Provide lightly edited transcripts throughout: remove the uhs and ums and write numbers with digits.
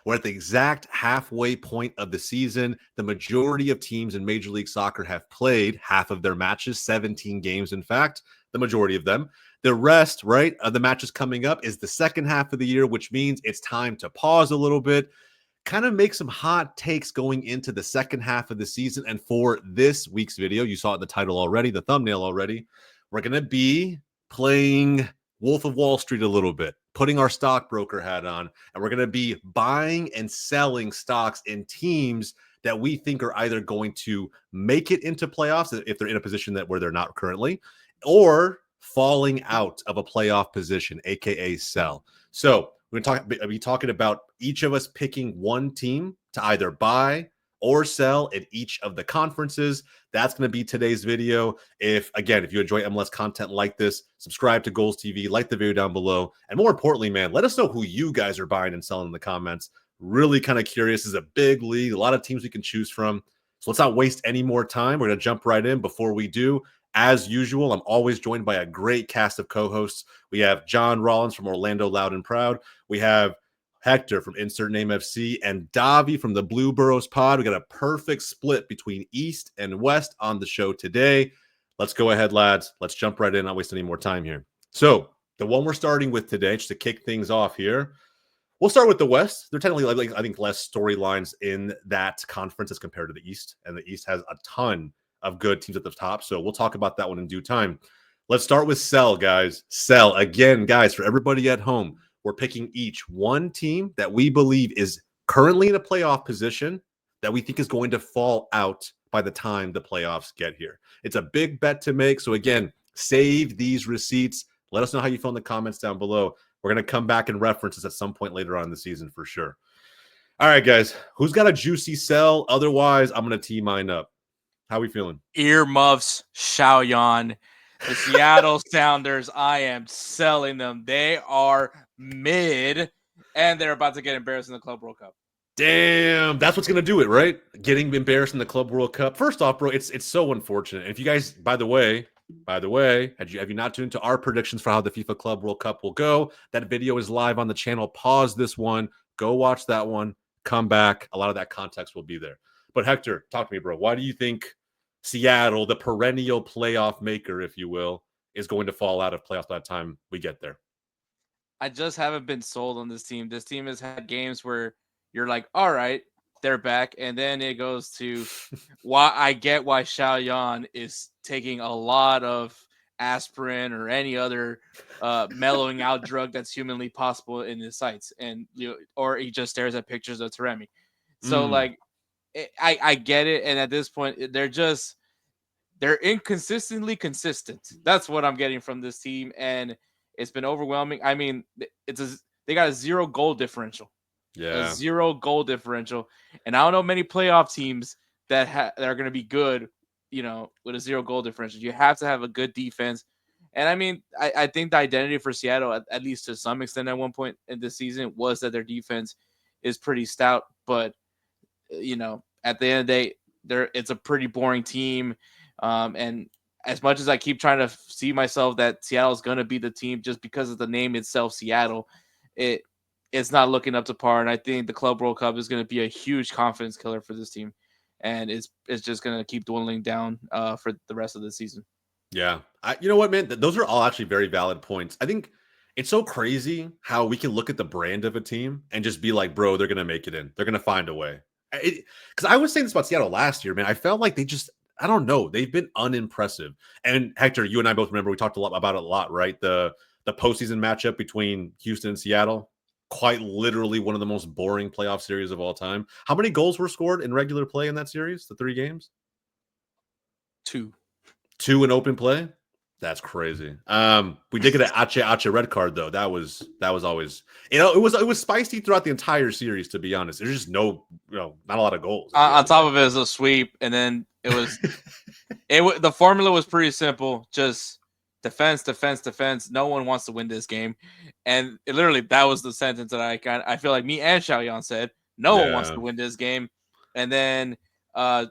We're at the exact halfway point of the season. The majority of teams in Major League Soccer have played half of their matches, 17 games, in fact, the majority of them. The rest, right, of the matches coming up is the second half of the year, which means it's time to pause a little bit, kind of make some hot takes going into the second half of the season. And for this week's video, you saw it in the title already, the thumbnail already, we're going to be playing Wolf of Wall Street a little bit, putting our stockbroker hat on, and we're going to be buying and selling stocks in teams that we think are either going to make it into playoffs if they're in a position where they're not currently, or falling out of a playoff position, aka sell. So we're going to be talking about each of us picking one team to either buy or sell in each of the conferences. That's going to be today's video. If you enjoy MLS content like this, subscribe to GOLZ TV, like the video down below. And more importantly, man, let us know who you guys are buying and selling in the comments. Really kind of curious. This is a big league, a lot of teams we can choose from. So let's not waste any more time. We're going to jump right in. Before we do, as usual, I'm always joined by a great cast of co-hosts. We have John Rollins from Orlando Loud and Proud. We have Hector from Insert Name FC and Davi from the Boroughs Pod. We got a perfect split between East and West on the show today. Let's go ahead, lads. Let's jump right in. Not waste any more time here. So the one we're starting with today, just to kick things off here, we'll start with the West. They're technically, I think, less storylines in that conference as compared to the East, and the East has a ton of good teams at the top. So we'll talk about that one in due time. Let's start with sell, guys. Sell. Again, guys, for everybody at home, we're picking each one team that we believe is currently in a playoff position that we think is going to fall out by the time the playoffs get here. It's a big bet to make. So again, save these receipts. Let us know how you feel in the comments down below. We're going to come back and reference this at some point later on in the season for sure. All right, guys, who's got a juicy sell? Otherwise, I'm going to tee mine up. How are we feeling? Earmuffs, Xiaoyan, the Seattle Sounders. I am selling them. They are mid, and they're about to get embarrassed in the Club World Cup. Damn, that's what's gonna do it, right? Getting embarrassed in the Club World Cup. First off, bro, it's so unfortunate. And if you guys, by the way, have you not tuned to our predictions for how the FIFA Club World Cup will go? That video is live on the channel. Pause this one, go watch that one, come back. A lot of that context will be there. But Hector, talk to me, bro. Why do you think Seattle, the perennial playoff maker, if you will, is going to fall out of playoffs by the time we get there? I just haven't been sold on this team. This team has had games where you're like, all right, they're back. And then it goes to why I get why Xiaoyan is taking a lot of aspirin or any other mellowing out drug that's humanly possible in his sights. And or he just stares at pictures of Taremi. So like I get it. And at this point, they're inconsistently consistent. That's what I'm getting from this team. And it's been overwhelming. I mean, they got a 0 goal differential. Yeah. A 0 goal differential. And I don't know many playoff teams that are going to be good, with a 0 goal differential. You have to have a good defense. And I mean, I think the identity for Seattle, at least to some extent at one point in this season, was that their defense is pretty stout. But, at the end of the day, it's a pretty boring team. And as much as I keep trying to see myself that Seattle is going to be the team just because of the name itself, Seattle, it's not looking up to par. And I think the Club World Cup is going to be a huge confidence killer for this team. And it's just going to keep dwindling down for the rest of the season. Yeah. You know what, man? Those are all actually very valid points. I think it's so crazy how we can look at the brand of a team and just be like, bro, they're going to make it in. They're going to find a way. Because I was saying this about Seattle last year, man. I felt like I don't know. They've been unimpressive. And Hector, you and I both remember we talked about it a lot, right? The postseason matchup between Houston and Seattle, quite literally one of the most boring playoff series of all time. How many goals were scored in regular play in that series? The 3 games? 2. 2 in open play? That's crazy. We did get an Ache red card though. That was always, it was spicy throughout the entire series, to be honest. There's just not a lot of goals. On top of it was a sweep, and then it was the formula was pretty simple. Just defense, defense, defense. No one wants to win this game. And that was the sentence that I feel like me and Xiaoyan said. No one wants to win this game. And then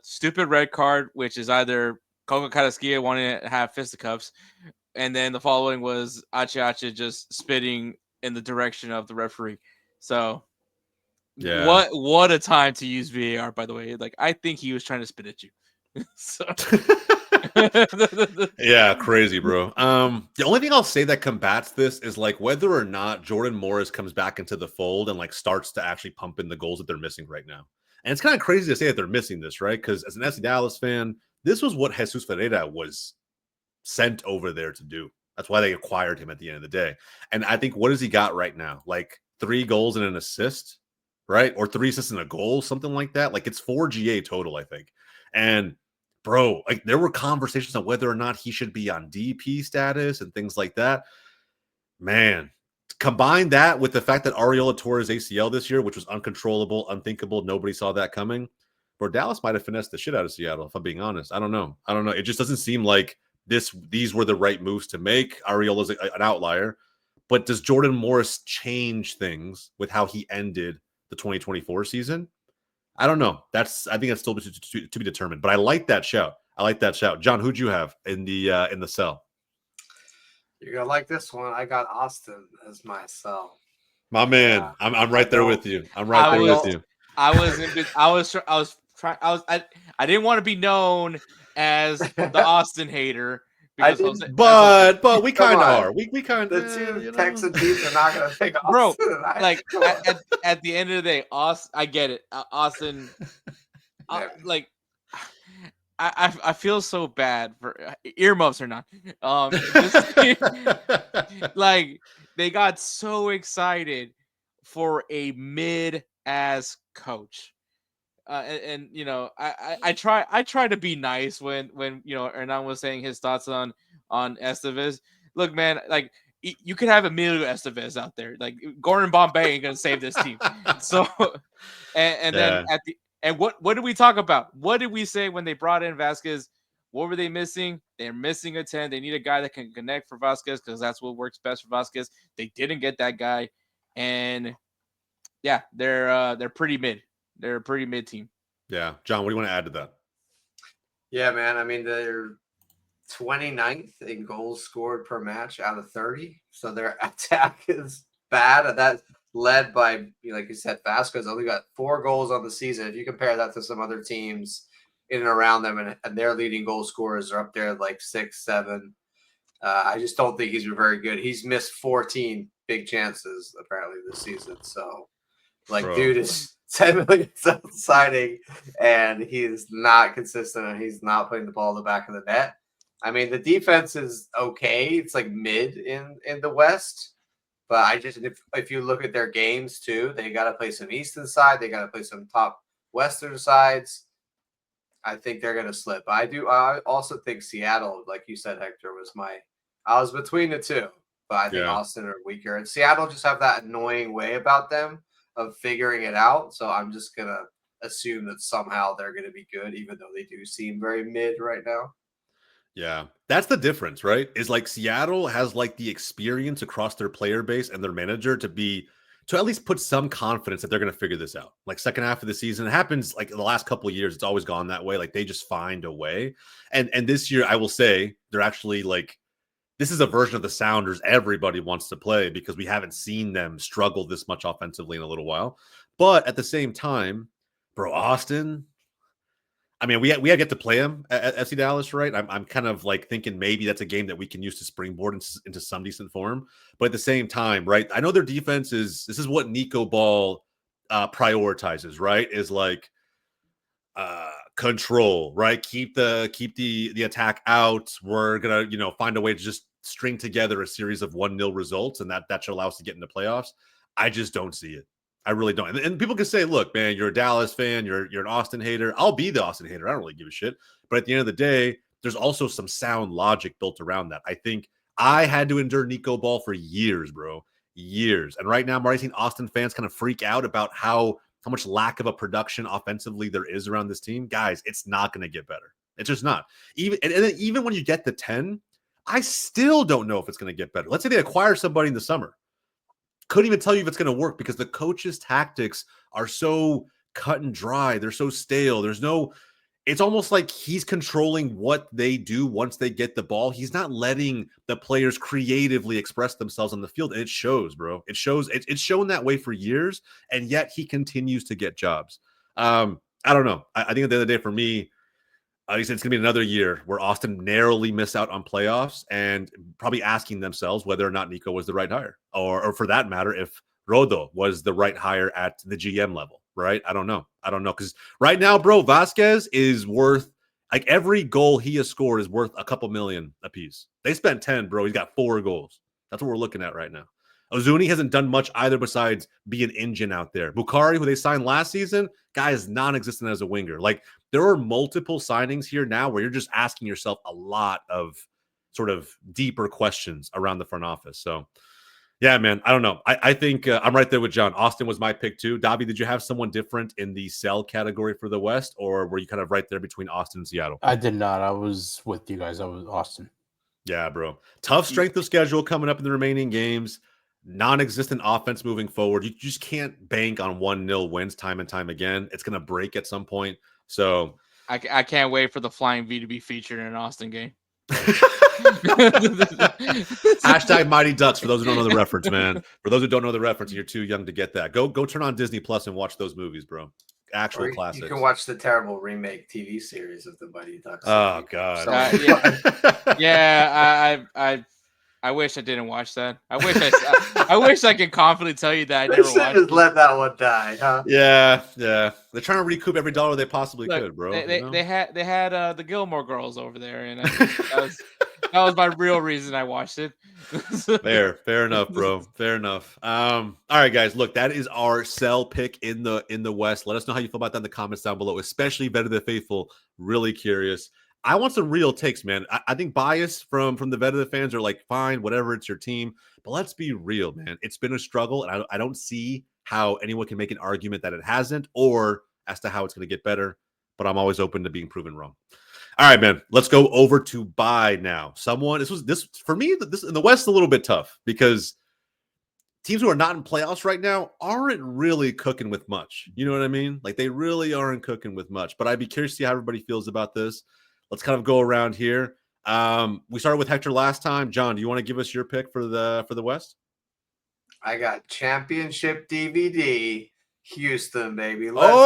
stupid red card, which is either Coco Carrasquilla wanting to have fisticuffs, and then the following was Ache just spitting in the direction of the referee. So Yeah. What a time to use VAR, by the way. Like, I think he was trying to spit at you. So Yeah, crazy, bro. The only thing I'll say that combats this is like whether or not Jordan Morris comes back into the fold and like starts to actually pump in the goals that they're missing right now. And it's kind of crazy to say that they're missing this, right? Because as an FC Dallas fan, this was what Jesus Ferreira was sent over there to do. That's why they acquired him at the end of the day. And I think what has he got right now? Like 3 goals and an assist, right? Or 3 assists and a goal, something like that. Like it's 4 GA total, I think. And bro, like there were conversations on whether or not he should be on DP status and things like that. Man, combine that with the fact that Ariola tore his ACL this year, which was uncontrollable, unthinkable. Nobody saw that coming. Bro, Dallas might have finessed the shit out of Seattle, if I'm being honest. I don't know. It just doesn't seem like these were the right moves to make. Ariola's an outlier. But does Jordan Morris change things with how he ended the 2024 season? I don't know. I think that's still to be determined. But I like that shout. John, who'd you have in the cell? You're gonna like this one. I got Austin as my cell. My man, yeah. I'm right there with you. I didn't want to be known as the Austin hater. But we kind of are. We kind of. The two Texan teams are not going to pick Austin. Bro, like at the end of the day, Austin. I get it, Austin. Like, I feel so bad for earmuffs or not. Like they got so excited for a mid-ass coach. And you know, I try to be nice when you know Hernan was saying his thoughts on Estevez. Look, man, like you could have Emilio Estevez out there. Like Gordon Bombay ain't gonna save this team. So and then what did we talk about? What did we say when they brought in Vasquez? What were they missing? They're missing a 10. They need a guy that can connect for Vasquez because that's what works best for Vasquez. They didn't get that guy, and yeah, they're pretty mid. They're a pretty mid team. Yeah. John, what do you want to add to that? Yeah, man. I mean, they're 29th in goals scored per match out of 30. So their attack is bad. And that's led by, like you said, Vasquez only got 4 goals on the season. If you compare that to some other teams in and around them, and their leading goal scorers are up there like 6, 7. I just don't think he's been very good. He's missed 14 big chances apparently this season. So, like, dude is 10 million signing, and he's not consistent, and he's not putting the ball in the back of the net. I mean, the defense is okay. It's like mid in the West, but I just if you look at their games too, they got to play some Eastern side. They got to play some top Western sides. I think they're gonna slip. I also think Seattle, like you said, Hector, I was between the two, but I think Austin are weaker, and Seattle just have that annoying way about them of figuring it out. So I'm just going to assume that somehow they're going to be good, even though they do seem very mid right now. Yeah, that's the difference, right? Is like Seattle has like the experience across their player base and their manager to at least put some confidence that they're going to figure this out. Like second half of the season, it happens like the last couple of years. It's always gone that way. Like they just find a way. And this year, I will say they're actually like, this is a version of the Sounders everybody wants to play because we haven't seen them struggle this much offensively in a little while. But at the same time, bro, Austin, I mean, we get to play him at FC Dallas, right? I'm kind of like thinking maybe that's a game that we can use to springboard into some decent form. But at the same time, right? I know their defense this is what Nico Ball prioritizes, right? Is like control, right? Keep the attack out. We're gonna, find a way to just string together a series of 1-0 results, and that should allow us to get into playoffs. I just don't see it. I really don't. And people can say, look, man, you're a Dallas fan. You're an Austin hater. I'll be the Austin hater. I don't really give a shit. But at the end of the day, there's also some sound logic built around that. I think I had to endure Nico Ball for years, bro. Years. And right now, I'm already seeing Austin fans kind of freak out about how much lack of a production offensively there is around this team. Guys, it's not going to get better. It's just not. Even when you get the 10, I still don't know if it's going to get better. Let's say they acquire somebody in the summer. Couldn't even tell you if it's going to work because the coach's tactics are so cut and dry. They're so stale. There's no it's almost like he's controlling what they do once they get the ball. He's not letting the players creatively express themselves on the field. And it shows, bro. It shows. It's shown that way for years, and yet he continues to get jobs. I don't know. I think at the end of the day, for me, he said it's going to be another year where Austin narrowly miss out on playoffs and probably asking themselves whether or not Nico was the right hire, or for that matter, if Rodo was the right hire at the GM level. Right? I don't know. Because right now, bro, Vasquez is worth, like, every goal he has scored is worth a couple million a piece. They spent 10, bro. He's got 4 goals. That's what we're looking at right now. Ozuni hasn't done much either besides be an engine out there. Bukhari, who they signed last season, guy is non-existent as a winger. Like, there are multiple signings here now where you're just asking yourself a lot of sort of deeper questions around the front office. So, yeah, man, I don't know. I think I'm right there with John. Austin was my pick too. Davi, did you have someone different in the sell category for the West, or were you kind of right there between Austin and Seattle? I did not. I was with you guys. I was Austin. Yeah, bro. Tough strength of schedule coming up in the remaining games. Non-existent offense moving forward. You just can't bank on 1-0 wins time and time again. It's going to break at some point. So I can't wait for the Flying V to be featured in an Austin game. Hashtag Mighty Ducks for those who don't know the reference, man. For those who don't know the reference, you're too young to get that. Go turn on Disney Plus and watch those movies, bro. Actual classics. You can watch the terrible remake TV series of the Mighty Ducks. Oh god. I wish I didn't watch that. I wish I could confidently tell you that I never watched. Just let that one die, huh? Yeah. They're trying to recoup every dollar they possibly could, bro. They had the Gilmore Girls over there, and that was my real reason I watched it. Fair enough, bro. Fair enough. All right, guys. Look, that is our sell pick in the West. Let us know how you feel about that in the comments down below, especially Better the Faithful. Really curious. I want some real takes, man. I think bias from the vet of the fans are like, fine, whatever, it's your team. But let's be real, man. It's been a struggle, and I don't see how anyone can make an argument that it hasn't, or as to how it's going to get better. But I'm always open to being proven wrong. All right, man. Let's go over to buy now. This for me, this in the West is a little bit tough because teams who are not in playoffs right now aren't really cooking with much. You know what I mean? Like, they really aren't cooking with much. But I'd be curious to see how everybody feels about this. Let's kind of go around here. We started with Hector last time. John, do you want to give us your pick for the West? I got championship DVD. Houston, baby. Let's go.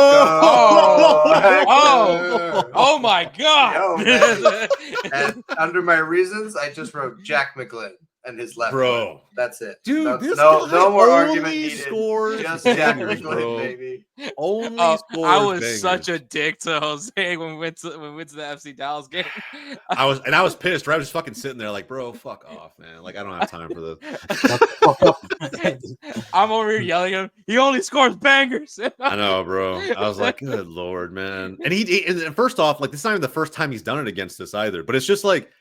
Oh my God. Yo, and under my reasons, I just wrote Jack McGlynn and his left. Bro. Foot. That's it. Dude, no more argument needed. Just Jack McGlynn, baby. Only I was bangers. Such a dick to Jose when we went to the FC Dallas game. I was pissed. Right? I was just fucking sitting there like, bro, fuck off, man. Like, I don't have time for this. I'm over here yelling at him. He only scores bangers. I know, bro. I was like, good Lord, man. And and first off, like, this is not even the first time he's done it against us either. But it's just like,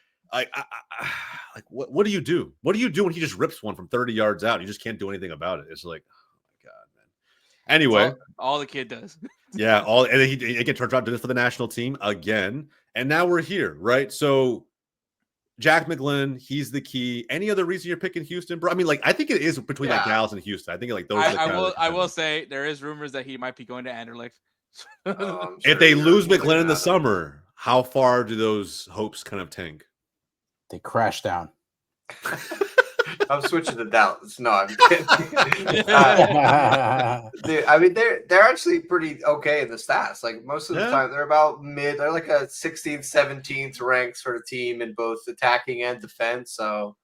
what do you do? What do you do when he just rips one from 30 yards out? You just can't do anything about it. It's like, oh my God, man. Anyway, all the kid does. Yeah, and then he again turns out to do this for the national team again, and now we're here, right? So Jack McGlynn, he's the key. Any other reason you're picking Houston, bro? I mean, like, I think it is between like Dallas and Houston. I think like those. I will say there is rumors that he might be going to Anderlecht. If they lose McGlynn in the summer, how far do those hopes kind of tank? They crash down. I'm switching to Dallas. No, I'm kidding. Dude, I mean, they're actually pretty okay in the stats. Like, most of the time, they're about mid. They're like a 16th, 17th ranked sort of team in both attacking and defense. So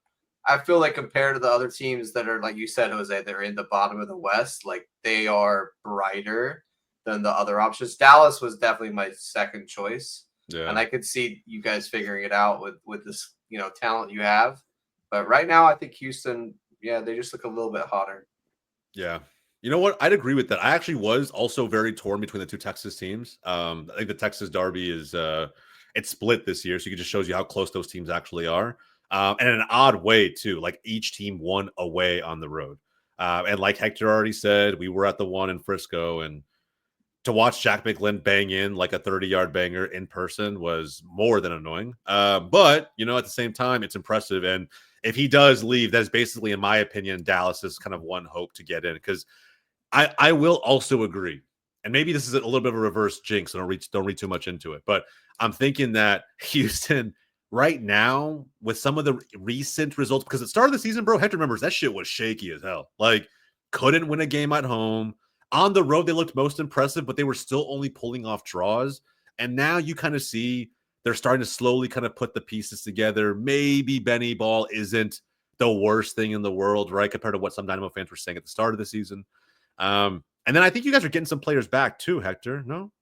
I feel like compared to the other teams that are, like you said, Jose, they're in the bottom of the West, like, they are brighter than the other options. Dallas was definitely my second choice. Yeah. And I could see you guys figuring it out with this, talent you have. But right now, I think Houston, they just look a little bit hotter. Yeah. You know what? I'd agree with that. I actually was also very torn between the two Texas teams. I think the Texas Derby is it's split this year, so it just shows you how close those teams actually are. And in an odd way, too. Like, each team won away on the road. And like Hector already said, we were at the one in Frisco, and to watch Jack McGlynn bang in like a 30-yard banger in person was more than annoying. But, at the same time, it's impressive. And if he does leave, that's basically, in my opinion, Dallas's kind of one hope to get in. Because I will also agree. and maybe this is a little bit of a reverse jinx, so don't read too much into it. But I'm thinking that Houston right now, with some of the recent results, because at the start of the season, bro, Hector remembers that shit was shaky as hell. Like, couldn't win a game at home. On the road, they looked most impressive, but they were still only pulling off draws. And now you kind of see they're starting to slowly kind of put the pieces together. Maybe Benny Ball isn't the worst thing in the world, right? Compared to what some Dynamo fans were saying at the start of the season. And then I think you guys are getting some players back too, Hector. No?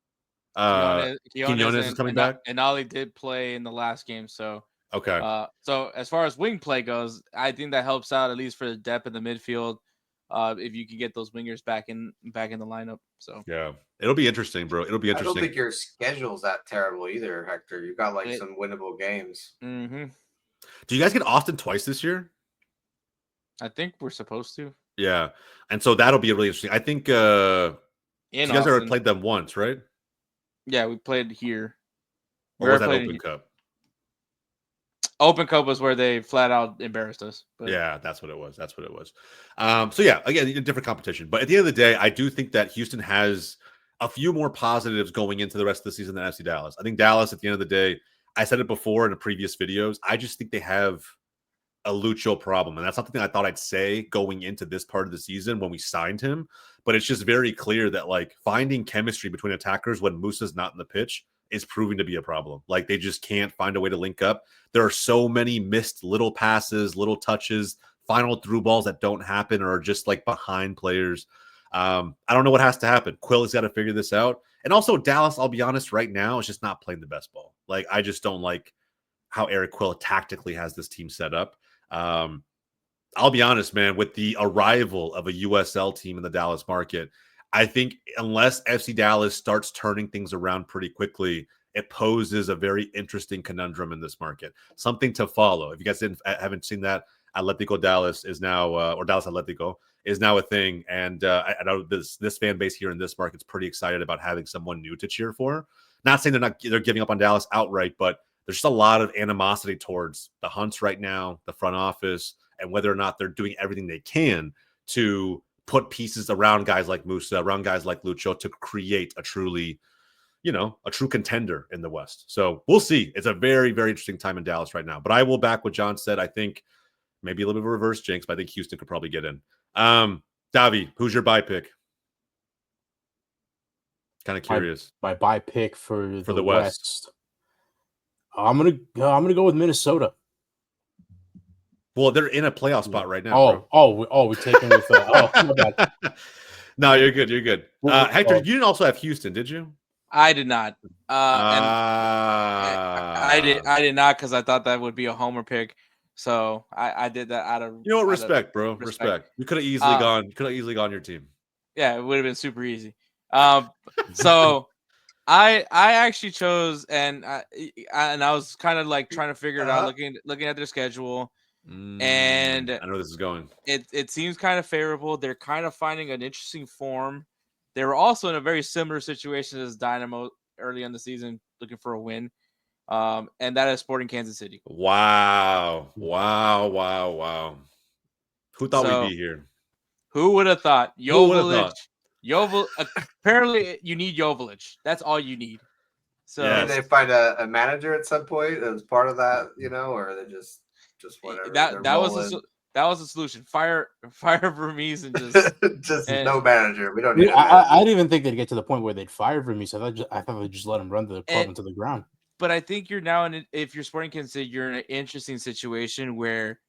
Quinones is coming back. And Ollie did play in the last game. So, okay. So as far as wing play goes, I think that helps out at least for the depth in the midfield. If you can get those wingers back in the lineup. So yeah, it'll be interesting, bro. It'll be interesting. I don't think your schedule's that terrible either, Hector. You got like some winnable games. Mm-hmm. Do you guys get Austin twice this year? I think we're supposed to. Yeah, and so that'll be really interesting. I think you guys already played them once, right? Yeah, we played here. Or was that Open Cup? Open Cup was where they flat out embarrassed us. But. Yeah, that's what it was. So yeah, again, a different competition. But at the end of the day, I do think that Houston has a few more positives going into the rest of the season than FC Dallas. I think Dallas, at the end of the day, I said it before in the previous videos, I just think they have a Lucho problem. And that's something I thought I'd say going into this part of the season when we signed him. But it's just very clear that like finding chemistry between attackers when Musa's not in the pitch is proving to be a problem. Like they just can't find a way to link up. There are so many missed little passes, little touches, final through balls that don't happen or are just like behind players. I don't know what has to happen. Quill has got to figure this out. And also Dallas, I'll be honest, right now is just not playing the best ball. Like I just don't like how Eric Quill tactically has this team set up. I'll be honest, man, with the arrival of a USL team in the Dallas market, I think unless FC Dallas starts turning things around pretty quickly, it poses a very interesting conundrum in this market. Something to follow. If you guys haven't seen that, Atletico Dallas is now, or Dallas Atletico is now a thing. And I know this fan base here in this market is pretty excited about having someone new to cheer for. Not saying they're giving up on Dallas outright, but there's just a lot of animosity towards the Hunts right now, the front office, and whether or not they're doing everything they can to put pieces around guys like Musa, around guys like Lucho to create a truly, a true contender in the West. So we'll see. It's a very, very interesting time in Dallas right now. But I will back what John said. I think maybe a little bit of a reverse jinx, but I think Houston could probably get in. Davi, who's your buy pick? Kind of curious. My buy pick for the West. I'm gonna go with Minnesota. Well, they're in a playoff spot right now. We're taking with. My bad. No, you're good. You're good. Hector, you didn't also have Houston, did you? I did not. And I did not because I thought that would be a homer pick. So I did that out of respect, bro. Respect. You could have easily gone. You could have easily gone your team. Yeah, it would have been super easy. So I actually chose and I was kind of like trying to figure it out, looking at their schedule. And I know where this is going. It seems kind of favorable. They're kind of finding an interesting form. They were also in a very similar situation as Dynamo early in the season, looking for a win. And that is Sporting Kansas City. Wow. Who thought we'd be here? Who would have thought? Joveljic. Apparently, you need Joveljic. That's all you need. So did they find a manager at some point as part of that, or they just whatever? That was the solution. Fire Vermees and just no manager. We don't need. I didn't even think they'd get to the point where they'd fire Vermees. I thought they'd just let him run the club into the ground. But I think you're now if you're Sporting Kansas City, you're in an interesting situation where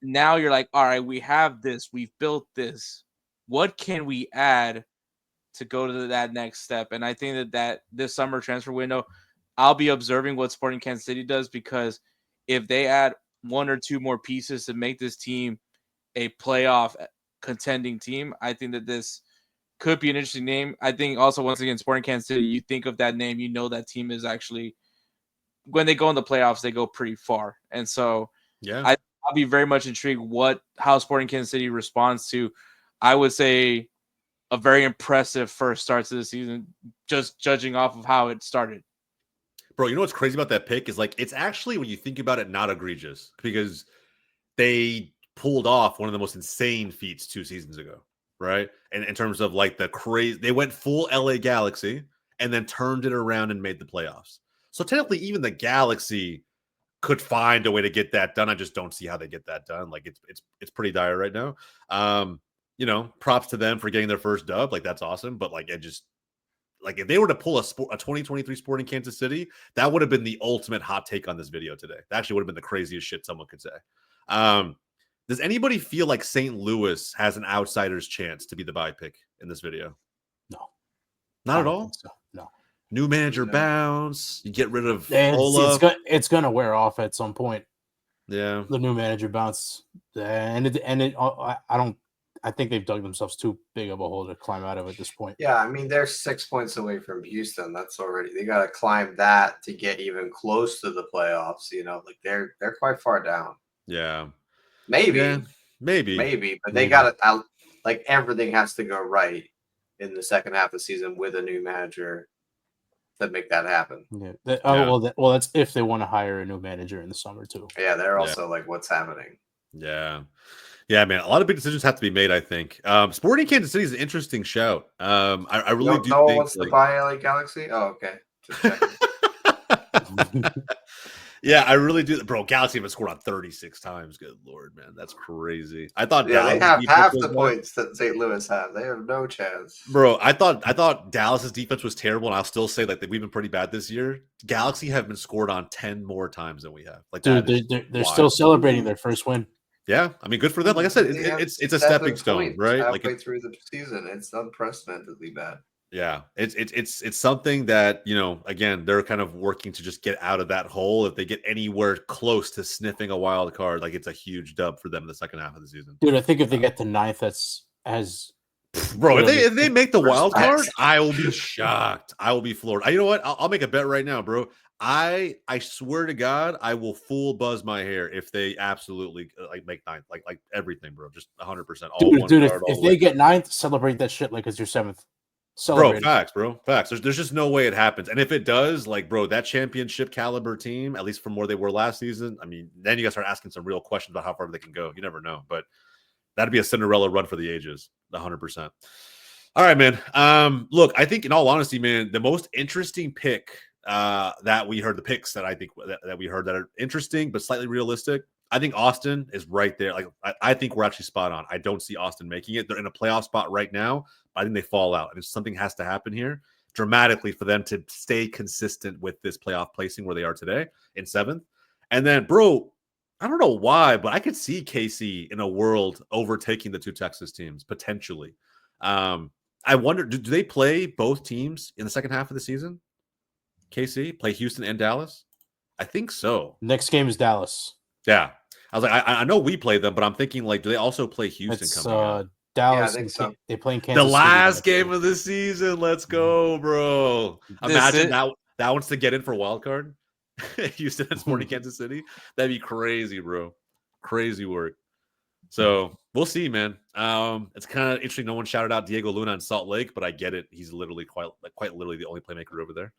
now you're like, all right, we have this, we've built this. What can we add to go to that next step? And I think that this summer transfer window, I'll be observing what Sporting Kansas City does, because if they add one or two more pieces to make this team a playoff contending team, I think that this could be an interesting name. I think also, once again, Sporting Kansas City, you think of that name, that team is actually, when they go in the playoffs, they go pretty far. And so I'll be very much intrigued how Sporting Kansas City responds to, I would say, a very impressive first start to the season, just judging off of how it started. Bro, you know what's crazy about that pick is, like, it's actually, when you think about it, not egregious, because they pulled off one of the most insane feats 2 seasons ago. right? And in terms of like the crazy, they went full LA Galaxy and then turned it around and made the playoffs. So technically, even the Galaxy could find a way to get that done. I just don't see how they get that done. Like it's pretty dire right now. Props to them for getting their first dub. Like that's awesome. But like it just like if they were to pull a 2023 Sporting Kansas City, that would have been the ultimate hot take on this video today. That actually would have been the craziest shit someone could say. Does anybody feel like St. Louis has an outsider's chance to be the bye pick in this video? No, not at all. So. No. New manager bounce. You get rid of Ola. It's gonna wear off at some point. Yeah, the new manager bounce, I think they've dug themselves too big of a hole to climb out of at this point. Yeah, I mean they're 6 points away from Houston. That's already they got to climb that to get even close to the playoffs. Like they're quite far down. Yeah, maybe, but they got to like everything has to go right in the second half of the season with a new manager to make that happen. Yeah. Well, that's if they want to hire a new manager in the summer too. Yeah, they're also like, what's happening? Yeah, man. A lot of big decisions have to be made. I think Sporting Kansas City is an interesting shout. I really do. No one think, wants to buy LA Galaxy. Oh, okay. Just checking. Yeah, I really do. Bro, Galaxy have scored on 36 times. Good Lord, man. That's crazy. I thought they have half the points that St. Louis have. They have no chance. Bro, I thought Dallas's defense was terrible, and I'll still say like we've been pretty bad this year. Galaxy have been scored on 10 more times than we have. Like, dude, they're still celebrating their first win. Yeah, I mean, good for them. Like I said, it's a stepping stone, right? Like through the season, it's unprecedentedly bad. Yeah, it's something that, again, they're kind of working to just get out of that hole. If they get anywhere close to sniffing a wild card, like it's a huge dub for them in the second half of the season. Dude, I think if they get to 9th, that's as bro. If they make the wild card, I will be shocked. I will be floored. You know what? I'll make a bet right now, bro. I swear to God, I will full buzz my hair if they absolutely make 9th, like everything, bro. Just 100%. Dude, if they get 9th, celebrate that shit like it's your 7th. Bro, facts. There's just no way it happens. And if it does, like, bro, that championship caliber team, at least from where they were last season, I mean, then you guys start asking some real questions about how far they can go. You never know. But that'd be a Cinderella run for the ages, 100%. All right, man. Look, I think in all honesty, man, the most interesting pick that we heard, the picks that I think that we heard that are interesting but slightly realistic, I think Austin is right there. Like, I think we're actually spot on. I don't see Austin making it. They're in a playoff spot right now. I think they fall out. I mean, something has to happen here dramatically for them to stay consistent with this playoff placing where they are today in 7th. And then, bro, I don't know why, but I could see KC in a world overtaking the two Texas teams potentially. I wonder, do they play both teams in the second half of the season? KC play Houston and Dallas? I think so. Next game is Dallas. Yeah. I was like, I know we play them, but I'm thinking, like, do they also play Houston coming up? Dallas, I think so. They play in Kansas the City last game of the season. Let's go, bro. Imagine that one's to get in for wild card. Houston and Sporting Kansas City. That'd be crazy, bro. Crazy work. So we'll see, man. It's kind of interesting. No one shouted out Diego Luna in Salt Lake, but I get it. He's literally quite literally the only playmaker over there.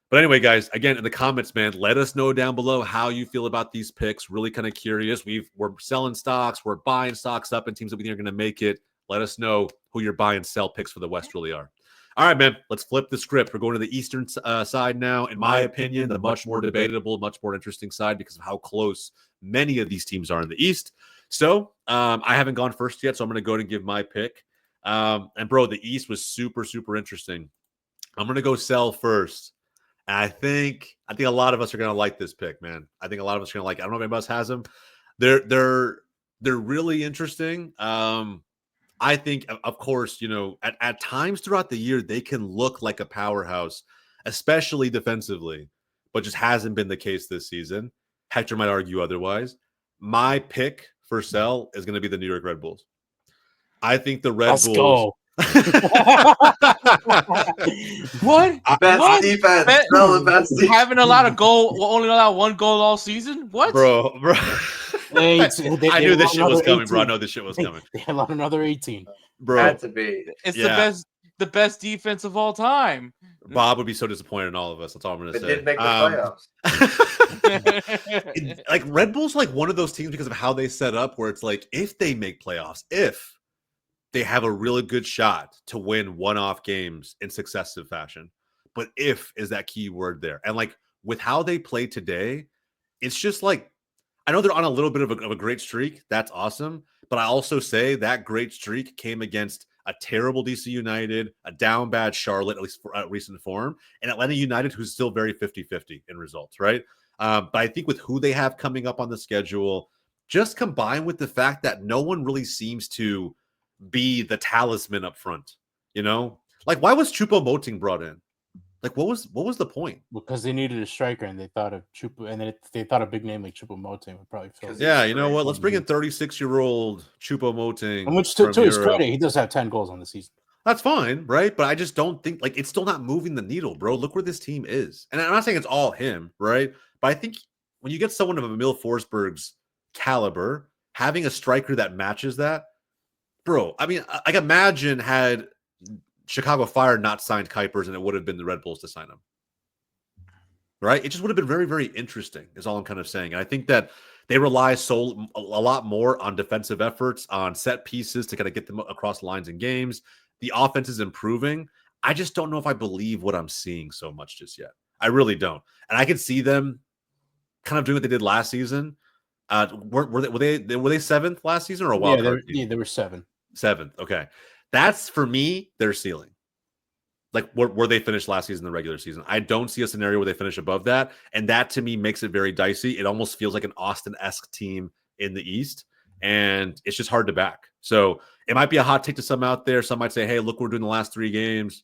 But anyway, guys, again, in the comments, man, let us know down below how you feel about these picks. Really kind of curious. We're selling stocks. We're buying stocks up in teams that we think are going to make it. Let us know who your buy and sell picks for the West really are. All right, man, let's flip the script. We're going to the Eastern side now. In my opinion, the much more debatable, much more interesting side because of how close many of these teams are in the East. So I haven't gone first yet, so I'm going to go and give my pick. And, bro, the East was super, super interesting. I'm going to go sell first. And I think a lot of us are going to like this pick, man. I think a lot of us are going to like it. I don't know if anybody else has them. They're really interesting. I think, of course, at times throughout the year, they can look like a powerhouse, especially defensively, but just hasn't been the case this season. Hector might argue otherwise. My pick for sell is going to be the New York Red Bulls. I think the Red Bulls. Go. What? Best defense. The best defense. Having a lot of goal, only allowed one goal all season? What? Bro. I knew this shit was coming, 18. Bro. I know this shit was coming. They allowed another 18. Bro. Had to be. It's the best defense of all time. Bob would be so disappointed in all of us. That's all I'm going to say. They did make the playoffs. Like Red Bull's like one of those teams because of how they set up where it's like if they make playoffs, they have a really good shot to win one-off games in successive fashion. But if is that key word there. And like with how they play today, it's just like, I know they're on a little bit of a great streak. That's awesome. But I also say that great streak came against a terrible DC United, a down bad Charlotte, at least for recent form, and Atlanta United, who's still very 50-50 in results, right? But I think with who they have coming up on the schedule, just combined with the fact that no one really seems to be the talisman up front, you know? Like, why was Choupo-Moting brought in? Like, what was the point? Because they needed a striker, and they thought of Chupa, and then they thought a big name like Choupo-Moting would probably fill. Yeah, you know what? Let's bring in 36-year-old Choupo-Moting. And which, to his credit, he does have 10 goals on the season. That's fine, right? But I just don't think, like, it's still not moving the needle, bro. Look where this team is. And I'm not saying it's all him, right? But I think when you get someone of Emil Forsberg's caliber, having a striker that matches that, bro, I mean, like, imagine had Chicago Fire not signed Kuipers and it would have been the Red Bulls to sign him. Right? It just would have been very, very interesting, is all I'm kind of saying. And I think that they rely a lot more on defensive efforts, on set pieces to kind of get them across lines in games. The offense is improving. I just don't know if I believe what I'm seeing so much just yet. I really don't. And I could see them kind of doing what they did last season. Were they seventh last season or a wild card team? Yeah, they were seventh. Okay. That's, for me, their ceiling. Like where they finished last season, the regular season. I don't see a scenario where they finish above that. And that, to me, makes it very dicey. It almost feels like an Austin-esque team in the East. And it's just hard to back. So it might be a hot take to some out there. Some might say, hey, look what we're doing the last 3 games.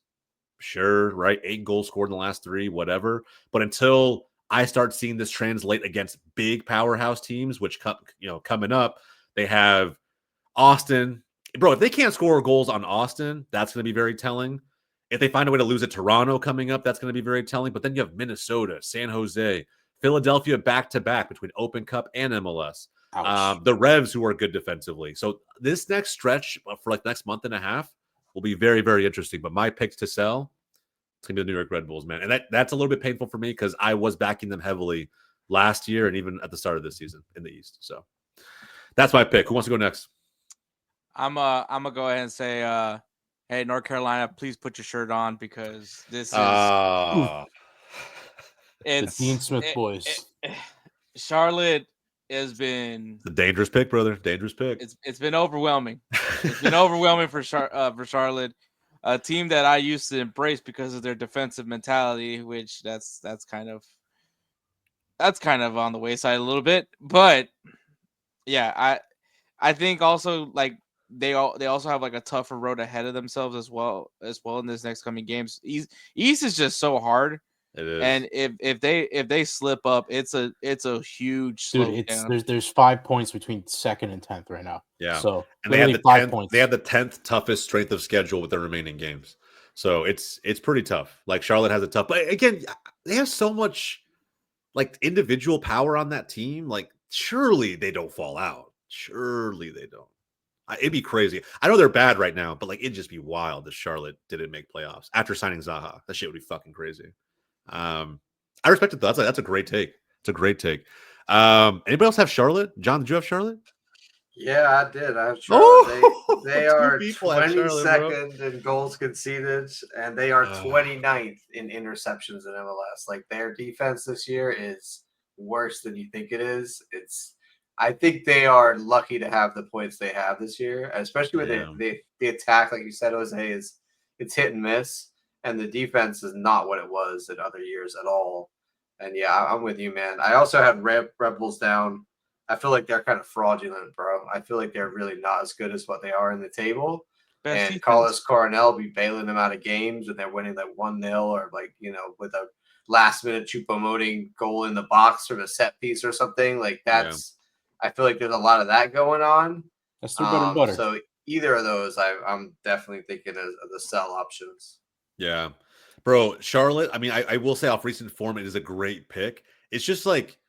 Sure, right? 8 goals scored in the last 3, whatever. But until I start seeing this translate against big powerhouse teams, which coming up, they have Austin. Bro, if they can't score goals on Austin, that's going to be very telling. If they find a way to lose at Toronto coming up, that's going to be very telling. But then you have Minnesota, San Jose, Philadelphia back-to-back between Open Cup and MLS. The Revs, who are good defensively. So this next stretch for like next month and a half will be very, very interesting. But my picks to sell, it's going to be the New York Red Bulls, man. And that's a little bit painful for me because I was backing them heavily last year and even at the start of this season in the East. So that's my pick. Who wants to go next? I'm gonna go ahead and say, hey, North Carolina, please put your shirt on because this is it's the Dean Smith boys. Charlotte has been a dangerous pick, brother. Dangerous pick. It's been overwhelming. It's been overwhelming for Charlotte, a team that I used to embrace because of their defensive mentality, which that's kind of on the wayside a little bit. But yeah, I think also like they also have like a tougher road ahead of themselves as well in this next coming games. East is just so hard. It is. And if they slip up, it's a huge slope down. There's 5 points between 2nd and 10th right now. Yeah. So and they have the 5 points. They have the 10th toughest strength of schedule with their remaining games. So it's pretty tough. Like Charlotte has a tough, but again, they have so much like individual power on that team. Like surely they don't fall out. Surely they don't. It'd be crazy. I know they're bad right now, but like it'd just be wild if Charlotte didn't make playoffs after signing Zaha. That shit would be fucking crazy. I respect it though. That's a great take. It's a great take. Anybody else have Charlotte? John, did you have Charlotte? Yeah, I did. I have Charlotte. Oh, they are 22nd in goals conceded, and they are 29th in interceptions in MLS. Like their defense this year is worse than you think it is. I think they are lucky to have the points they have this year, especially with the attack, like you said, Jose, it's hit and miss, and the defense is not what it was in other years at all. And yeah, I'm with you, man. I also had Rebels down. I feel like they're kind of fraudulent, bro. I feel like they're really not as good as what they are in the table. And Carlos Coronel be bailing them out of games, and they're winning like 1-0 or like, with a last-minute Choupo-Moting goal in the box from a set piece or something. Like that's. Yeah. I feel like there's a lot of that going on. That's their bread and butter. So either of those, I'm definitely thinking of the sell options. Yeah. Bro, Charlotte, I mean, I will say off recent form, it is a great pick. It's just like,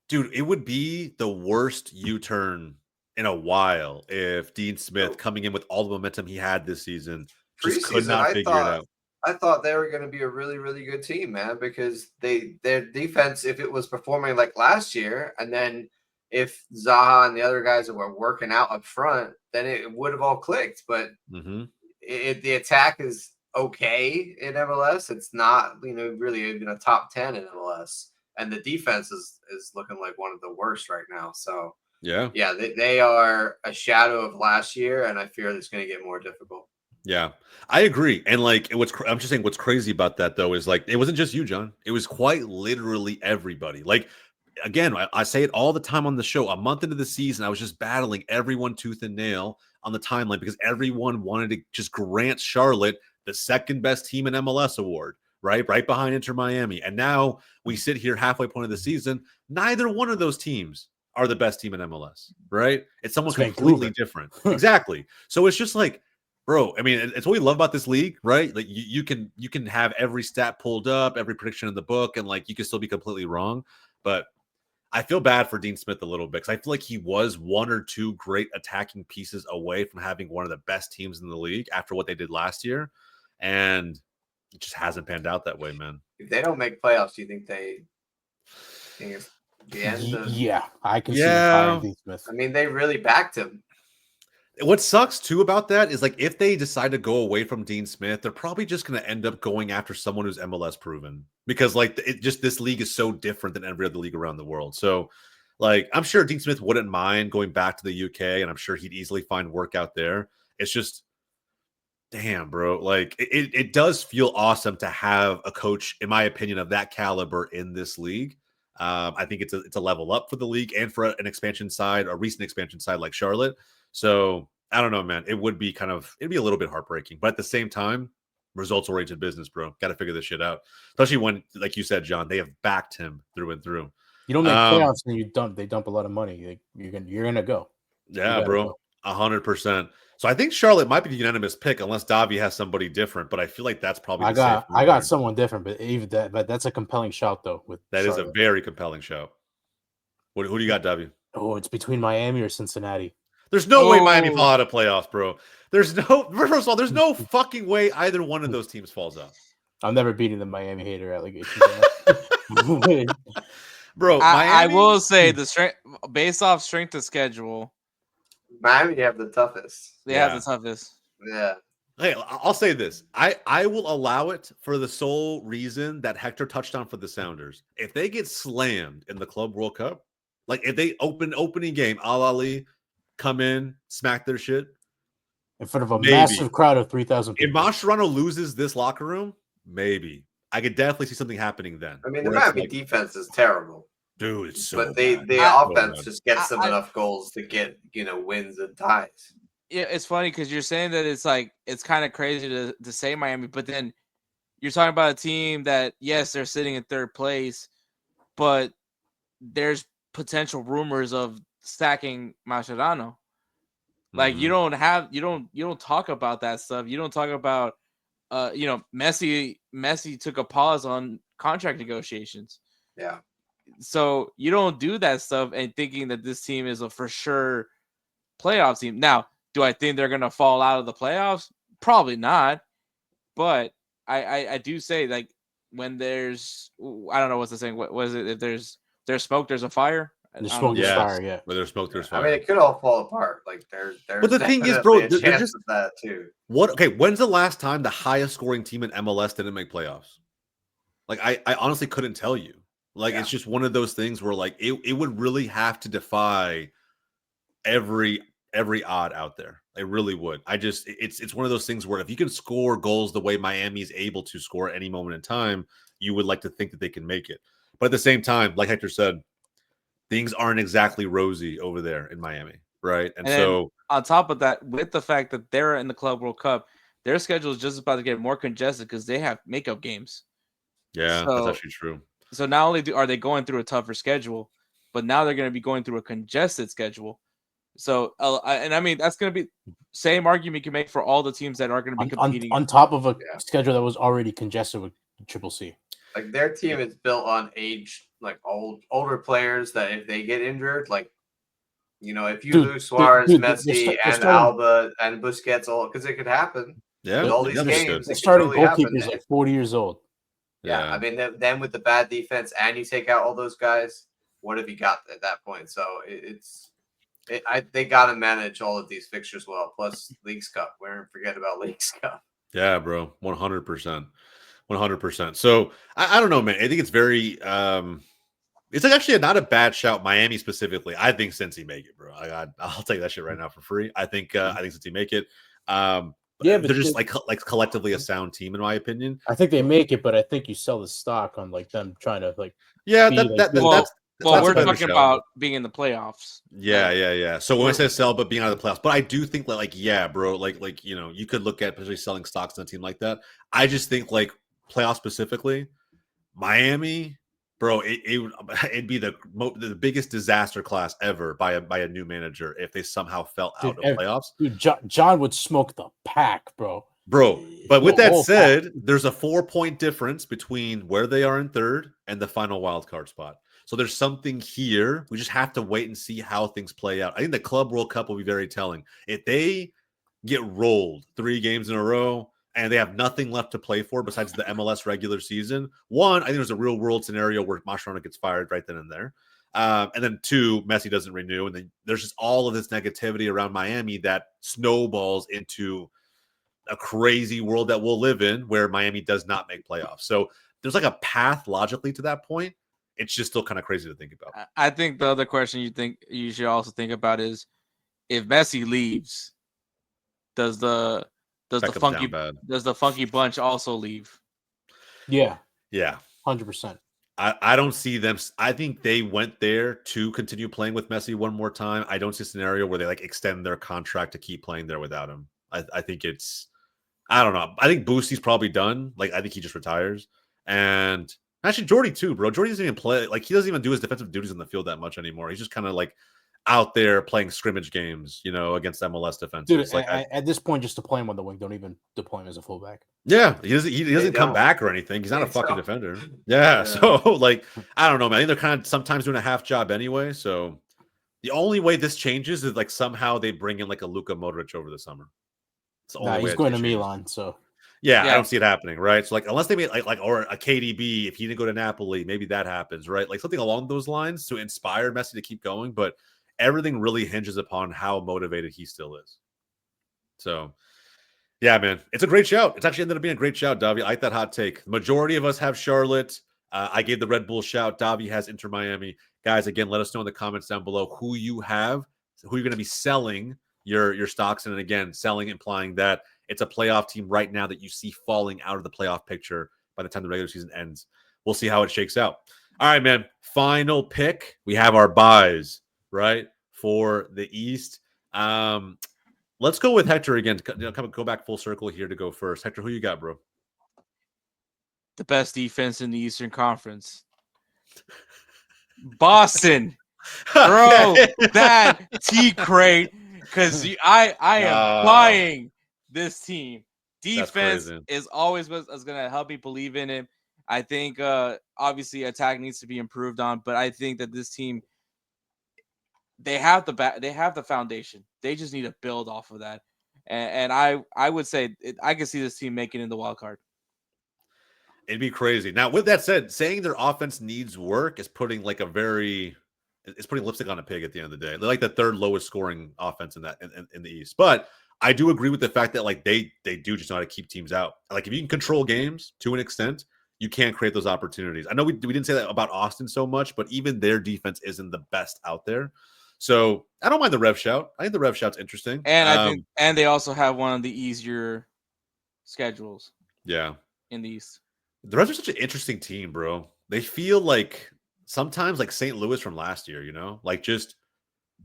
dude, it would be the worst U-turn in a while if Dean Smith coming in with all the momentum he had this season just could not figure it out. I thought they were going to be a really, really good team, man, because their defense, if it was performing like last year, and then if Zaha and the other guys were working out up front, then it would have all clicked. But the attack is okay in MLS. It's not, really even a top 10 in MLS. And the defense is looking like one of the worst right now. So, yeah, they are a shadow of last year, and I fear it's going to get more difficult. Yeah, I agree. And like, I'm just saying what's crazy about that though is like, it wasn't just you, John. It was quite literally everybody. Like, again, I say it all the time on the show. A month into the season, I was just battling everyone tooth and nail on the timeline because everyone wanted to just grant Charlotte the second best team in MLS award, right behind Inter Miami. And now we sit here halfway point of the season. Neither one of those teams are the best team in MLS, right? It's someone completely different. Exactly. So it's just like, bro, I mean, it's what we love about this league, right? Like you can have every stat pulled up, every prediction in the book, and like you can still be completely wrong. But I feel bad for Dean Smith a little bit because I feel like he was one or two great attacking pieces away from having one of the best teams in the league after what they did last year, and it just hasn't panned out that way, man. If they don't make playoffs, do you think it's the end of? Yeah, I can see them firing Dean Smith. I mean, they really backed him. What sucks too about that is like if they decide to go away from Dean Smith, they're probably just going to end up going after someone who's MLS proven because like this league is so different than every other league around the world. So like I'm sure Dean Smith wouldn't mind going back to the UK, and I'm sure he'd easily find work out there. It's just, damn, bro. Like it does feel awesome to have a coach, in my opinion, of that caliber in this league. I think it's a level up for the league and for an expansion side, a recent expansion side like Charlotte. So I don't know, man. It'd be a little bit heartbreaking, but at the same time, results-oriented business, bro. Got to figure this shit out. Especially when, like you said, John, they have backed him through and through. You don't make playoffs and they dump a lot of money. You're gonna go. Yeah, bro, 100%. So I think Charlotte might be the unanimous pick unless Davi has somebody different, but I feel like that's probably I got someone different, but that's a compelling shout though. That is a very compelling shout. Who do you got, Davi? Oh, it's between Miami or Cincinnati. There's no way Miami fall out of playoffs, bro. First of all, there's no fucking way either one of those teams falls out. I'm never beating the Miami hater allegation. Bro, I will say the strength based off strength of schedule. Miami have the toughest. They have the toughest. Yeah. Hey, I'll say this. I will allow it for the sole reason that Hector touched on for the Sounders. If they get slammed in the Club World Cup, like if they opening game, Al Ali come in, smack their shit in front of a massive crowd of 3,000 people. If Mascherano loses this locker room, maybe I could definitely see something happening then. I mean, the Miami defense is terrible, dude. It's so but the offense just gets them enough goals to get wins and ties. Yeah, it's funny because you're saying that it's kind of crazy to say Miami, but then you're talking about a team that yes, they're sitting in third place, but there's potential rumors of stacking Mascherano. Like you don't talk about that stuff. You don't talk about Messi took a pause on contract negotiations. Yeah. So you don't do that stuff and thinking that this team is a for sure playoff team. Now, do I think they're gonna fall out of the playoffs? Probably not. But I do say like when there's I don't know what's the saying. What was it? If there's smoke, there's a fire. There's smoke, there's fire. Yeah. Where there's smoke, there's fire. I mean, it could all fall apart. Like there's but the thing is, bro, there's chance of that too. What? Okay, when's the last time the highest scoring team in MLS didn't make playoffs? Like I honestly couldn't tell you. Like it's just one of those things where like it would really have to defy every odd out there. It really would. It's one of those things where if you can score goals the way Miami is able to score at any moment in time, you would like to think that they can make it. But at the same time, like Hector said, things aren't exactly rosy over there in Miami, right? And so on top of that, with the fact that they're in the Club World Cup, their schedule is just about to get more congested because they have makeup games. Yeah, that's actually true. So not only are they going through a tougher schedule, but now they're going to be going through a congested schedule. So, and I mean, that's going to be same argument you can make for all the teams that are going to be competing on top of a schedule that was already congested with Triple C. Like their team is built on age, like older players that if they get injured, like if you lose Suarez, Messi, and Alba and Busquets, because it could happen. Yeah, all these games, the starting goalkeeper is like 40 years old. Yeah, I mean, then with the bad defense and you take out all those guys, what have you got at that point? So they got to manage all of these fixtures well. Plus Leagues Cup, we don't forget about Leagues Cup. Yeah, bro, 100%, 100%. So I don't know, man. I think it's very it's actually not a bad shout. Miami specifically, I think Cincy make it, bro. I'll take that shit right now for free. I think Cincy make it. Yeah, they're but just like collectively a sound team, in my opinion. I think they make it, but I think you sell the stock on like them trying to like. Yeah, be, that's we're a better talking shout. about being in the playoffs. Yeah. So when I say sell, but being out of the playoffs, but I do think that, like, yeah, bro, like you know, you could look at potentially selling stocks in a team like that. I just think like playoffs specifically, Miami, bro, it'd be the biggest disaster class ever by a new manager if they somehow fell out of playoffs. Dude, John would smoke the pack, bro. Bro, but with that said, there's a 4-point difference between where they are in third and the final wild card spot. So there's something here. We just have to wait and see how things play out. I think the Club World Cup will be very telling. If they get rolled 3 games in a row and they have nothing left to play for besides the MLS regular season, one, I think there's a real world scenario where Mascherano gets fired right then and there. And then 2, Messi doesn't renew. And then there's just all of this negativity around Miami that snowballs into a crazy world that we'll live in where Miami does not make playoffs. So there's like a path logically to that point. It's just still kind of crazy to think about. I think the other question you should also think about is if Messi leaves, does the funky bunch also leave? Yeah. 100%. I don't see them. I think they went there to continue playing with Messi one more time. I don't see a scenario where they like extend their contract to keep playing there without him. I think it's, I don't know. I think Boosie's probably done. Like, I think he just retires. And actually, Jordy too, bro. Jordy doesn't even play. Like, he doesn't even do his defensive duties on the field that much anymore. He's just kind of like out there playing scrimmage games, you know, against MLS defenses. Dude, like, at this point, just deploy him on the wing. Don't even deploy him as a fullback. Yeah, he doesn't come back or anything. He's not a fucking defender. Yeah, so like, I don't know, man. I think they're kind of sometimes doing a half job anyway. So the only way this changes is like somehow they bring in like a Luka Modric over the summer. He's going to Milan, so yeah, I don't see it happening, right? So like, unless they made like or a KDB, if he didn't go to Napoli, maybe that happens, right? Like something along those lines to inspire Messi to keep going. But everything really hinges upon how motivated he still is. So, yeah, man, it's a great shout. It's actually ended up being a great shout, Davi. I like that hot take. The majority of us have Charlotte. I gave the Red Bull shout. Davi has Inter Miami. Guys, again, let us know in the comments down below who you have, who you're going to be selling your stocks in. And again, selling implying that it's a playoff team right now that you see falling out of the playoff picture by the time the regular season ends. We'll see how it shakes out. All right, man. Final pick. We have our buys, right, for the East. Let's go with Hector again. Go back full circle here to go first. Hector, who you got, bro? The best defense in the Eastern Conference. Boston. Bro, that T crate. Because I am buying this team. Defense is always going to help me believe in it. I think obviously attack needs to be improved on, but I think that this team, they have the foundation. They just need to build off of that. And I would say I can see this team making it in the wild card. It'd be crazy. Now, with that said, saying their offense needs work is putting like it's putting lipstick on a pig at the end of the day. They're like the third lowest scoring offense in the East. But I do agree with the fact that like they do just know how to keep teams out. Like if you can control games to an extent, you can't create those opportunities. I know we didn't say that about Austin so much, but even their defense isn't the best out there. So I don't mind the rev shout. I think the rev shout's interesting. And I think they also have one of the easier schedules. Yeah. In the East. The Reds are such an interesting team, bro. They feel like sometimes like St. Louis from last year, you know, like just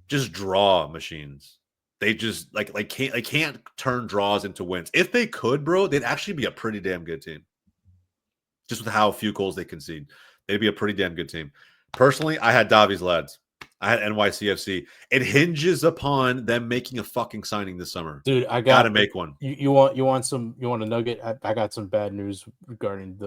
draw machines. They just can't turn draws into wins. If they could, bro, they'd actually be a pretty damn good team. Just with how few goals they concede, they'd be a pretty damn good team. Personally, I had Davi's lads. I had NYCFC. It hinges upon them making a fucking signing this summer. Dude, I gotta make one. You want a nugget? I got some bad news regarding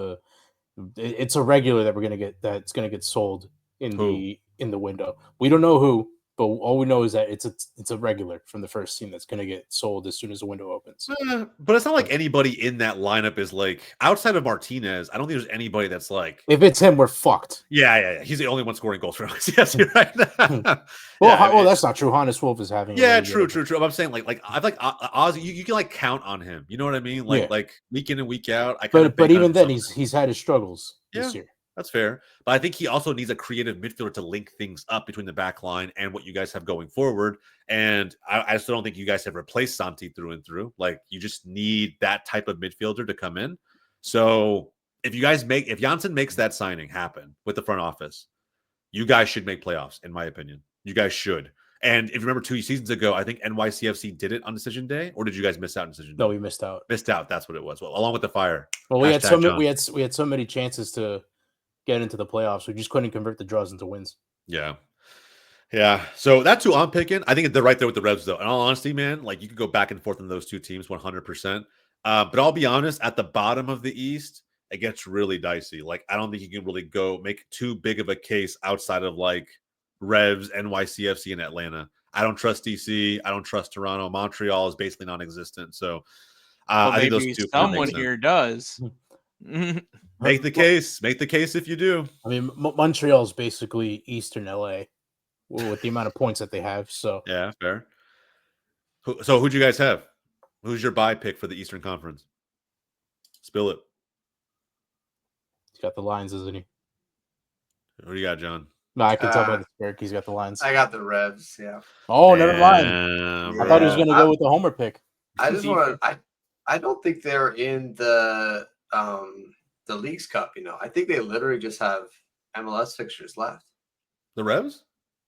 it's a regular that we're gonna get that's gonna get sold in the window. We don't know who. but all we know is that it's a regular from the first team that's going to get sold as soon as the window opens. But it's not like anybody in that lineup is like outside of Martinez. I don't think there's anybody that's like. If it's him, we're fucked. Yeah. He's the only one scoring goals for us. Yes, you're right. Well, that's not true. Hannes Wolf is having. Yeah, true. I'm saying like I like Ozzy. You can like count on him. You know what I mean? Like week in and week out. But even then, he's had his struggles this year. That's fair. But I think he also needs a creative midfielder to link things up between the back line and what you guys have going forward. And I still don't think you guys have replaced Santi through and through. Like, you just need that type of midfielder to come in. So if Janssen makes that signing happen with the front office, you guys should make playoffs, in my opinion. You guys should. And if you remember 2 seasons ago, I think NYCFC did it on decision day, or did you guys miss out on decision day? No, we missed out. Missed out. That's what it was. Well, along with the fire. Well, we had so many chances to get into the playoffs. We just couldn't convert the draws into wins. Yeah. So that's who I'm picking. I think they're right there with the Revs, though. In all honesty, man, like, you could go back and forth on those two teams 100%. But I'll be honest, at the bottom of the East, it gets really dicey. Like, I don't think you can really go make too big of a case outside of like Revs, NYCFC, and Atlanta. I don't trust DC. I don't trust Toronto. Montreal is basically non-existent. So I think those two. Someone here does. Make the case if you do. I mean, Montreal is basically Eastern LA with the amount of points that they have. So yeah, fair. So who'd you guys have? Who's your bye pick for the Eastern Conference? Spill it. He's got the Lions, isn't he? Who do you got, John? No, I can tell by the Spirit. He's got the Lions. I got the Revs. Yeah. Oh, never mind. I thought he was going to go with the Homer pick. I just want to. I don't think they're in the Leagues Cup. I think they literally just have MLS fixtures left. The Revs?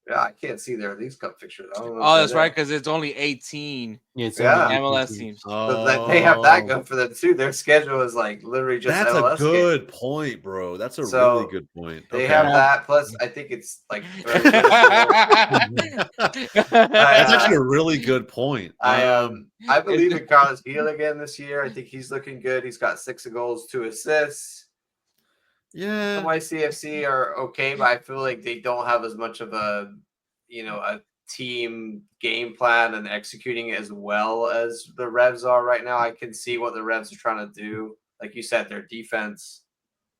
Yeah, I can't see their Leagues Cup fixtures. I don't know that's right, because it's only 18 MLS teams. So they have that going for them too. Their schedule is like literally just That's MLS a good games. point, bro. That's a really good point. They have that. Plus, I think it's like that's actually a really good point. I believe in Carlos Gil again this year. I think he's looking good. He's got 6 goals, 2 assists. Yeah, NYCFC are okay, but I feel like they don't have as much of a team game plan and executing it as well as the Revs are right now. I can see what the Revs are trying to do. Like you said, their defense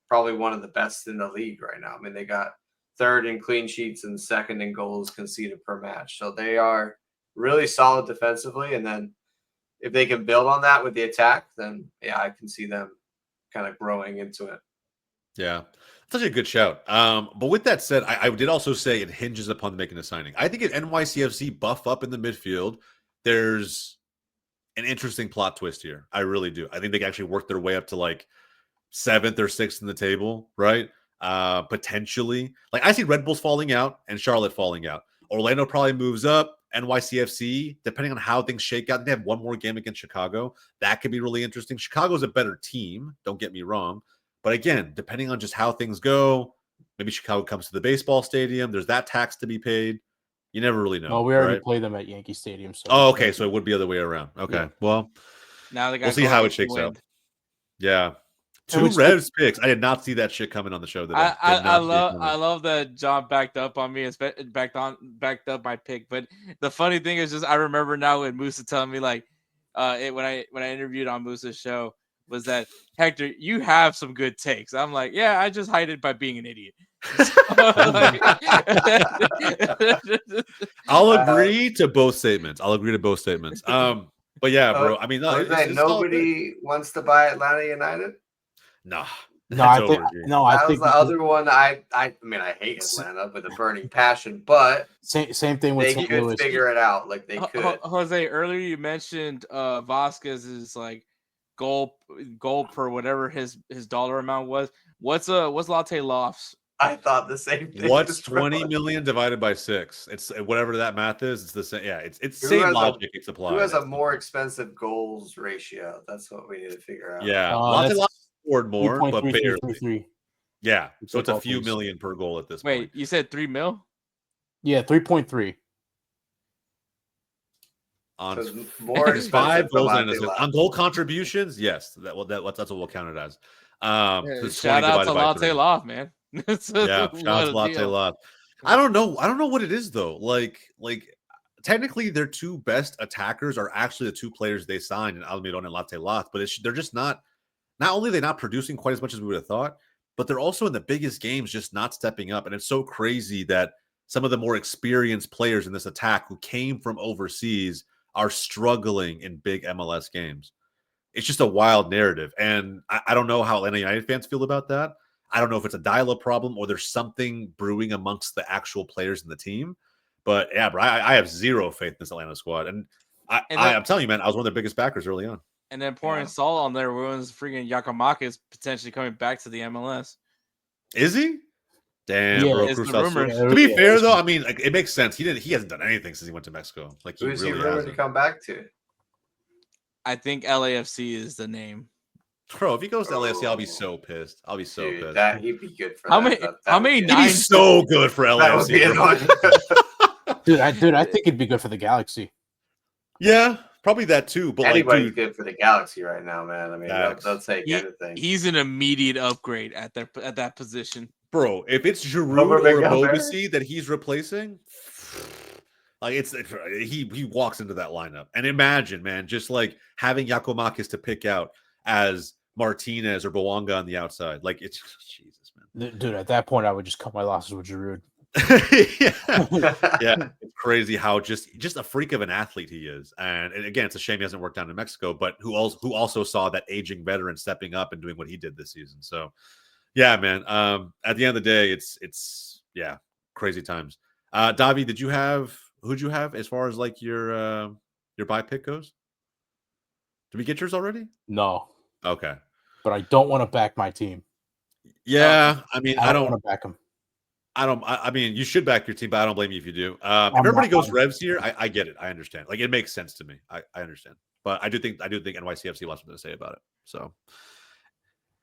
probably one of the best in the league right now. I mean, they got 3rd in clean sheets and 2nd in goals conceded per match. So they are really solid defensively. And then if they can build on that with the attack, then yeah, I can see them kind of growing into it. Yeah, that's such a good shout. But with that said, I did also say it hinges upon making a signing. I think if NYCFC buff up in the midfield, there's an interesting plot twist here. I really do. I think they can actually work their way up to like 7th or 6th in the table, right? Potentially. Like, I see Red Bulls falling out and Charlotte falling out. Orlando probably moves up. NYCFC, depending on how things shake out, they have one more game against Chicago. That could be really interesting. Chicago's a better team, don't get me wrong. But again, depending on just how things go, maybe Chicago comes to the baseball stadium. There's that tax to be paid. You never really know. Well, we already play them at Yankee Stadium. So okay. So it would be the other way around. Okay. Yeah. Well, now we'll see how it shakes out. Yeah. 2 Revs picks. I did not see that shit coming on the show today. I love that John backed up on me and backed up my pick. But the funny thing is just I remember now when Musa telling me like when I interviewed on Musa's show was that, Hector, you have some good takes. I'm like, yeah, I just hide it by being an idiot. I'll agree to both statements. But yeah, bro. I mean, nobody wants to buy Atlanta United. No, I think the other one. I mean, I hate Atlanta with a burning passion, but same thing with they could figure it out. Like they could. Jose, earlier you mentioned Vasquez is like goal per whatever his dollar amount was. What's Latte Loft's? I thought the same thing. What's 20 million divided by 6? It's whatever that math is. It's the same. Yeah, it's same logic. It's applied. Who has a more expensive goals ratio? That's what we need to figure out. Yeah, Latte Loft scored more, but barely. 3. Yeah, so it's a few million per goal at this point. Wait, you said 3 mil? Yeah, 3.3. On more 5 goals on goal contributions, yes, that's what we'll count it as. Shout out to Latte Loft, man. Shout out to Latte Loft. I don't know. I don't know what it is though. Like technically their two best attackers are actually the two players they signed in Almiron and Latte Lath, but they're just not only are they not producing quite as much as we would have thought, but they're also in the biggest games just not stepping up. And it's so crazy that some of the more experienced players in this attack who came from overseas are struggling in big MLS games. It's just a wild narrative. And I don't know how Atlanta United fans feel about that. I don't know if it's a dial-up problem or there's something brewing amongst the actual players in the team. But yeah, bro, I have zero faith in this Atlanta squad. And I'm telling you, man, I was one of their biggest backers early on. And then pouring salt on their wounds, freaking Giacomakis potentially coming back to the MLS. Is he? Damn, yeah, bro. it's the rumors. To be fair, though, I mean, like, it makes sense. He hasn't done anything since he went to Mexico. Like, he Who's really he rumored hasn't. to come back to? I think LAFC is the name. Bro, if he goes to LAFC, I'll be so pissed. I'll be so pissed. He'd be good for how that. Many he'd be so good for LAFC. Dude, I think it'd be good for the Galaxy. Yeah, probably that too. But anybody's good for the Galaxy right now, man. I mean, they'll take anything. He's an immediate upgrade at that position. Bro, if it's Giroud or Bobasi that he's replacing, like he walks into that lineup. And imagine, man, just like having Giacomakis to pick out as Martinez or Bouanga on the outside. Like, it's Jesus, man. Dude, at that point, I would just cut my losses with Giroud. yeah, it's crazy how just a freak of an athlete he is. And again, it's a shame he hasn't worked down in Mexico, but who also saw that aging veteran stepping up and doing what he did this season. So yeah, man. At the end of the day, it's crazy times. Davi, who'd you have as far as like your buy pick goes? Did we get yours already? No. Okay. But I don't want to back my team. Yeah, I mean, I don't want to back them. I mean, you should back your team, but I don't blame you if you do. If everybody goes Revs here, I get it. I understand. Like, it makes sense to me. I understand. But I do think NYCFC will have something to say about it. So,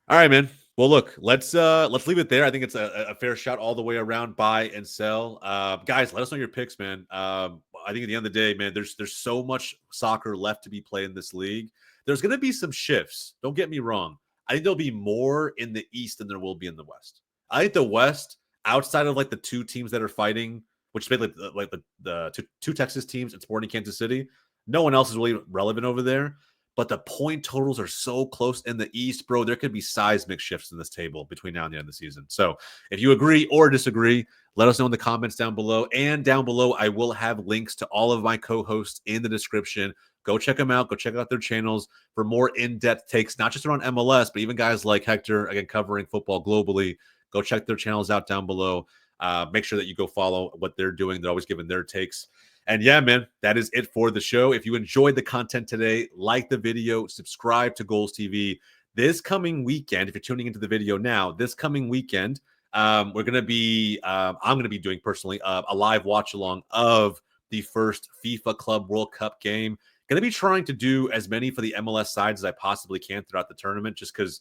all right, man. Well, look, let's leave it there. I think it's a fair shot all the way around, buy and sell. Guys, let us know your picks, man. I think at the end of the day, man, there's so much soccer left to be played in this league. There's going to be some shifts. Don't get me wrong. I think there'll be more in the East than there will be in the West. I think the West, outside of like the two teams that are fighting, which is basically like the two Texas teams and Sporting Kansas City, no one else is really relevant over there. But the point totals are so close in the East, bro. There could be seismic shifts in this table between now and the end of the season. So if you agree or disagree, let us know in the comments down below. And down below, I will have links to all of my co-hosts in the description. Go check them out. Go check out their channels for more in-depth takes, not just around MLS, but even guys like Hector, again, covering football globally. Go check their channels out down below. Make sure that you go follow what they're doing. They're always giving their takes. And yeah, man, that is it for the show. If you enjoyed the content today, like the video, subscribe to GOLZ TV. This coming weekend, if you're tuning into the video now, this coming weekend, I'm going to be doing personally a live watch along of the first FIFA Club World Cup game. Going to be trying to do as many for the MLS sides as I possibly can throughout the tournament, just because,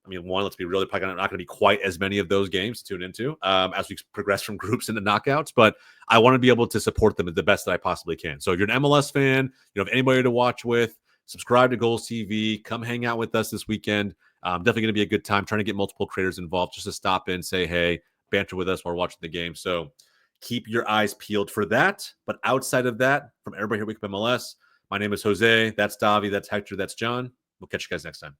I mean, one, let's be real, probably not going to be quite as many of those games to tune into as we progress from groups into knockouts, but I want to be able to support them the best that I possibly can. So if you're an MLS fan, you have anybody to watch with, subscribe to GOLZ TV, come hang out with us this weekend. Definitely going to be a good time, trying to get multiple creators involved just to stop in, say, hey, banter with us while we're watching the game. So keep your eyes peeled for that. But outside of that, from everybody here at Wake Up MLS, my name is Jose. That's Davi. That's Hector. That's John. We'll catch you guys next time.